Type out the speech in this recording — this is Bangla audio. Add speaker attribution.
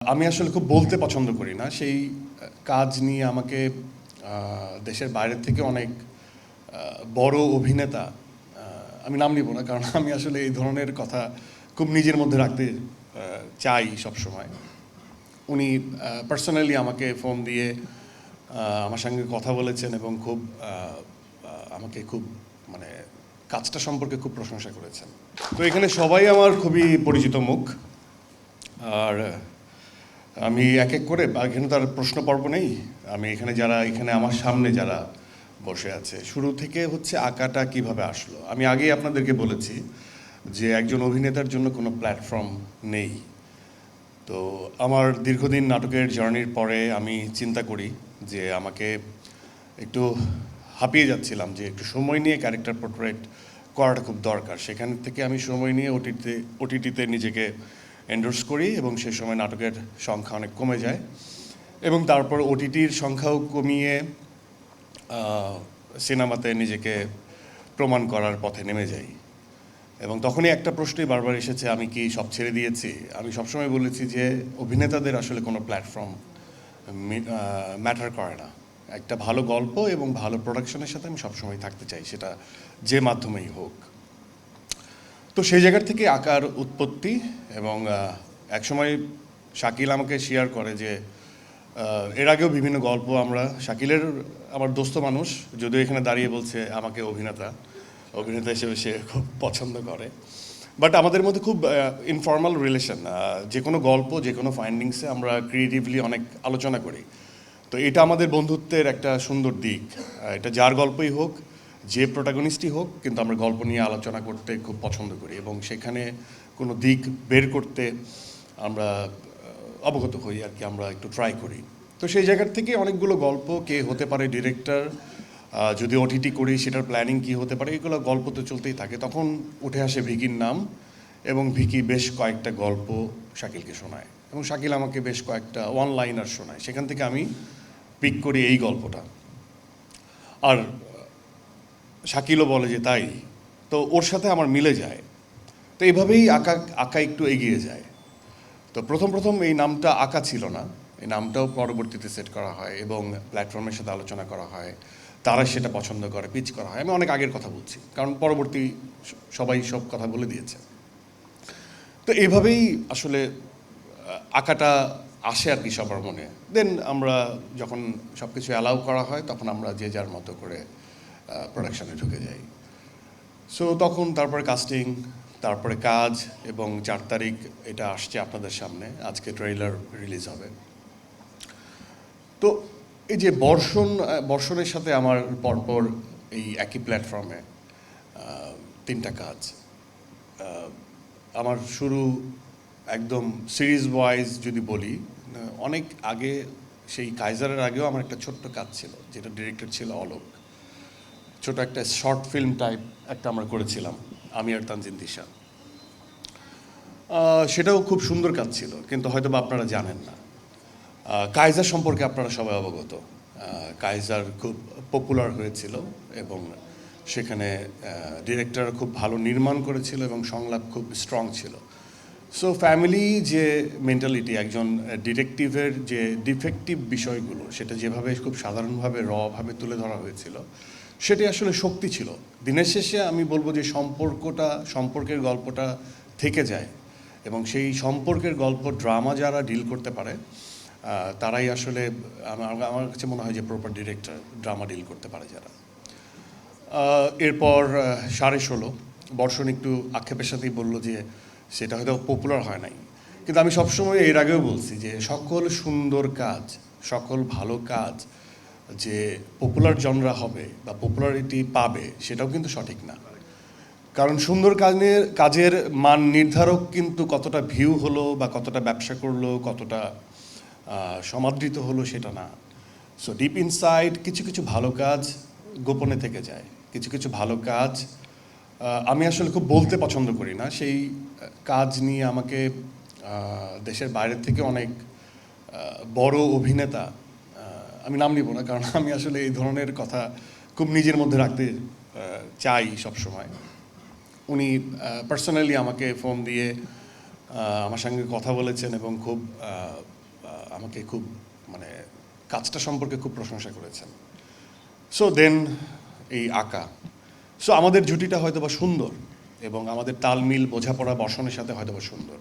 Speaker 1: আমি আসলে খুব বলতে পছন্দ করি না। সেই কাজ নিয়ে আমাকে দেশের বাইরের থেকে অনেক বড় অভিনেতা, আমি নাম নিব না কারণ আমি আসলে এই ধরনের কথা খুব নিজের মধ্যে রাখতে চাই সবসময়। উনি পার্সোনালি আমাকে ফোন দিয়ে আমার সঙ্গে কথা বলেছেন এবং খুব আমাকে খুব মানে কাজটা সম্পর্কে খুব প্রশংসা করেছেন। তো এখানে সবাই আমার খুবই পরিচিত মুখ। আর আমি এক এক করে, এখানে তার প্রশ্ন পর্ব নেই, আমি এখানে এখানে আমার সামনে যারা বসে আছে, শুরু থেকে হচ্ছে আঁকাটা কিভাবে আসলো। আমি আগেই আপনাদেরকে বলেছি যে একজন অভিনেতার জন্য কোনো প্ল্যাটফর্ম নেই। তো আমার দীর্ঘদিন নাটকের জার্নির পরে আমি চিন্তা করি যে আমাকে একটু হাঁপিয়ে যাচ্ছিলাম, যে একটু সময় নিয়ে ক্যারেক্টার পোর্ট্রেট করাটা খুব দরকার। সেখান থেকে আমি সময় নিয়ে ওটিটিতে নিজেকে এন্ডোর্স করি এবং সেই সময় নাটকের সংখ্যা অনেক কমে যায় এবং তারপর ওটিটির সংখ্যাও কমিয়ে সিনেমাতে নিজেকে প্রমাণ করার পথে নেমে যাই। এবং তখনই একটা প্রশ্নই বারবার এসেছে, আমি কি সব ছেড়ে দিয়েছি? আমি সবসময় বলেছি যে অভিনেতাদের আসলে কোনো প্ল্যাটফর্ম ম্যাটার করে না। একটা ভালো গল্প এবং ভালো প্রোডাকশনের সাথে আমি সবসময় থাকতে চাই, সেটা যে মাধ্যমেই হোক। তো সেই জায়গার থেকে আঁকার উৎপত্তি। এবং একসময় শাকিল আমাকে শেয়ার করে যে এর আগেও বিভিন্ন গল্প শাকিলের আমার দোস্ত মানুষ, যদিও এখানে দাঁড়িয়ে বলছে আমাকে অভিনেতা হিসেবে সে খুব পছন্দ করে, বাট আমাদের মধ্যে খুব ইনফর্মাল রিলেশন। যে কোনো গল্প, যে কোনো ফাইন্ডিংসে আমরা ক্রিয়েটিভলি অনেক আলোচনা করি। তো এটা আমাদের বন্ধুত্বের একটা সুন্দর দিক। এটা যার গল্পই হোক, যে প্রোটাগনিস্টই হোক, কিন্তু আমরা গল্প নিয়ে আলোচনা করতে খুব পছন্দ করি এবং সেখানে কোনো দিক বের করতে আমরা অবগত হই আর কি, আমরা একটু ট্রাই করি। তো সেই জায়গার থেকে অনেকগুলো গল্প, কে হতে পারে ডিরেক্টর, যদি ওটিটি করি সেটার প্ল্যানিং কি হতে পারে, এগুলো গল্প তো চলতেই থাকে। তখন উঠে আসে ভিকির নাম এবং ভিকি বেশ কয়েকটা গল্প শাকিলকে শোনায় এবং শাকিল আমাকে বেশ কয়েকটা ওয়ান লাইনার শোনায়। সেখান থেকে আমি পিক করি এই গল্পটা, আর শাকিলও বলে যে তাই, তো ওর সাথে আমার মিলে যায়। তো এইভাবেই আঁকা একটু এগিয়ে যায়। তো প্রথম এই নামটা আঁকা ছিল না, এই নামটাও পরবর্তীতে সেট করা হয় এবং প্ল্যাটফর্মের সাথে আলোচনা করা হয়, তারা সেটা পছন্দ করে, পিচ করা হয়। আমি অনেক আগের কথা বলছি, কারণ পরবর্তী সবাই সব কথা বলে দিয়েছে। তো এইভাবেই আসলে আঁকাটা আসে আর কি সবার মনে। দেন আমরা যখন সব কিছু অ্যালাউ করা হয়, তখন আমরা যে যার মতো করে প্রোডাকশানে ঢুকে যাই। সো তখন তারপরে কাস্টিং, তারপরে কাজ, এবং 4 তারিখ এটা আসছে আপনাদের সামনে, আজকে ট্রেইলার রিলিজ হবে। তো এই যে বর্ষণের সাথে আমার পরপর এই একই প্ল্যাটফর্মে 3টা কাজ। আমার শুরু একদম সিরিজ ওয়াইজ যদি বলি, অনেক আগে, সেই কাইজারের আগেও আমার একটা ছোট্ট কাজ ছিল, যেটা ডিরেক্টর ছিল অলোক। ছোট একটা শর্ট ফিল্ম টাইপ একটা আমরা করেছিলাম, আমি আর তানজিন দিশা। সেটাও খুব সুন্দর কাজ ছিল, কিন্তু হয়তো বা আপনারা জানেন না। কাইজার সম্পর্কে আপনারা সবাই অবগত। কাইজার খুব পপুলার হয়েছিল এবং সেখানে ডিরেক্টর খুব ভালো নির্মাণ করেছিল এবং সংলাপ খুব স্ট্রং ছিল। সো ফ্যামিলি যে মেন্টালিটি, একজন ডিটেকটিভের যে ডিফেক্টিভ বিষয়গুলো, সেটা যেভাবে খুব সাধারণভাবে রভাবে তুলে ধরা হয়েছিল, সেটি আসলে শক্তি ছিল। দিনের শেষে আমি বলবো যে সম্পর্কের গল্পটা থেকে যায় এবং সেই সম্পর্কের গল্প ড্রামা যারা ডিল করতে পারে, তারাই আসলে আমার কাছে মনে হয় যে প্রপার ডিরেক্টর, ড্রামা ডিল করতে পারে যারা। এরপর 16.5 বর্ষণ একটু আক্ষেপের সাথেই বললো যে সেটা হয়তো পপুলার হয় নাই, কিন্তু আমি সবসময় এর আগেও বলছি যে সকল সুন্দর কাজ, সকল ভালো কাজ যে পপুলার জনরা হবে বা পপুলারিটি পাবে, সেটাও কিন্তু সঠিক না। কারণ সুন্দর কাজের মান নির্ধারক কিন্তু কতটা ভিউ হলো বা কতটা ব্যবসা করলো, কতটা সমাদৃত হলো, সেটা না। সো ডিপ ইনসাইড কিছু ভালো কাজ গোপনে থেকে যায়। কিছু ভালো কাজ আমি আসলে খুব বলতে পছন্দ করি না। সেই কাজ নিয়ে আমাকে দেশের বাইরের থেকে অনেক বড় অভিনেতা, আমি নাম নিব না কারণ আমি আসলে এই ধরনের কথা খুব নিজের মধ্যে রাখতে চাই সবসময়। উনি পার্সোনালি আমাকে ফোন দিয়ে আমার সঙ্গে কথা বলেছেন এবং খুব আমাকে খুব মানে কাজটা সম্পর্কে খুব প্রশংসা করেছেন। সো দেন এই আঁকা, সো আমাদের জুটিটা হয়তো বা সুন্দর এবং আমাদের তাল মিল বোঝাপড়া বর্ষণের সাথে হয়তো বা সুন্দর।